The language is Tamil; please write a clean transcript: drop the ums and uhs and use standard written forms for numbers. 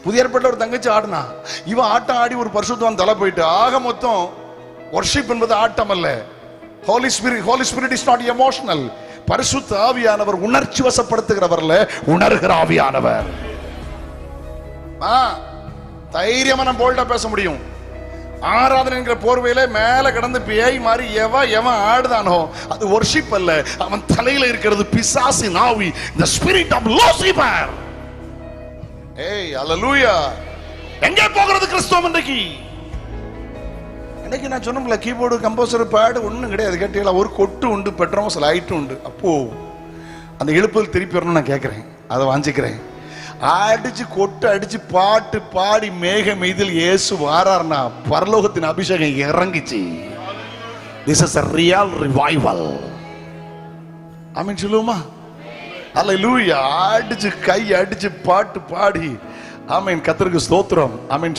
புதிய ஏற்பாட்டில் ஒரு தங்கச்சி ஆடினா, இவன் ஆட்டம் ஆடி ஒரு பரிசுத்தவான் தலை போயிட்டு. ஆக மொத்தம் வொர்ஷிப் என்பது ஆட்டம் அல்ல. Holy spirit is not emotional. பரிசுத்த ஆவியானவர் உணர்ச்சி வசப்படுத்துகிறவர்ல, உணர்கிற ஆவியானவர். தைரியமா நம்ம போல்டா பேச முடியும். ஆராதனை என்கிற போர்வையில மேல கடந்து பேய் மாதிரி எவன் ஆடுதானோ அது வொர்ஷிப் அல்ல. அவன் தலையில இருக்கிறது பிசாசின் ஆவி, the spirit of Lucifer. ஏய் அல்லேலூயா. எங்கே போகிறது கிறிஸ்தவம் இன்றைக்கு? இன்னைக்கு நான் சொன்னோம்ல, கீபோர்டு, கம்போசர், பேடு ஒன்றும் கிடையாது. கேட்டீங்களா? ஒரு கொட்டு உண்டு, பெட்ரோஸ் லைட்டு உண்டு. அப்போ அந்த எழுப்புதல் திருப்பி வரணும்னு நான் கேட்கிறேன், அதை வாஞ்சிக்கிறேன். அடிச்சு கொட்டு அடிச்சு பாட்டு பாடி மேக மீதில் இயேசு வாரார்னா பரலோகத்தின் அபிஷேகம் இறங்கிச்சு. This is a real revival. ஆமென் சொல்லுவோமா? அல்லேலூயா. அடிச்சு கை அடிச்சு பாட்டு பாடி ஆமென். கர்த்தருக்கு ஸ்தோத்திரம். ஆமென்.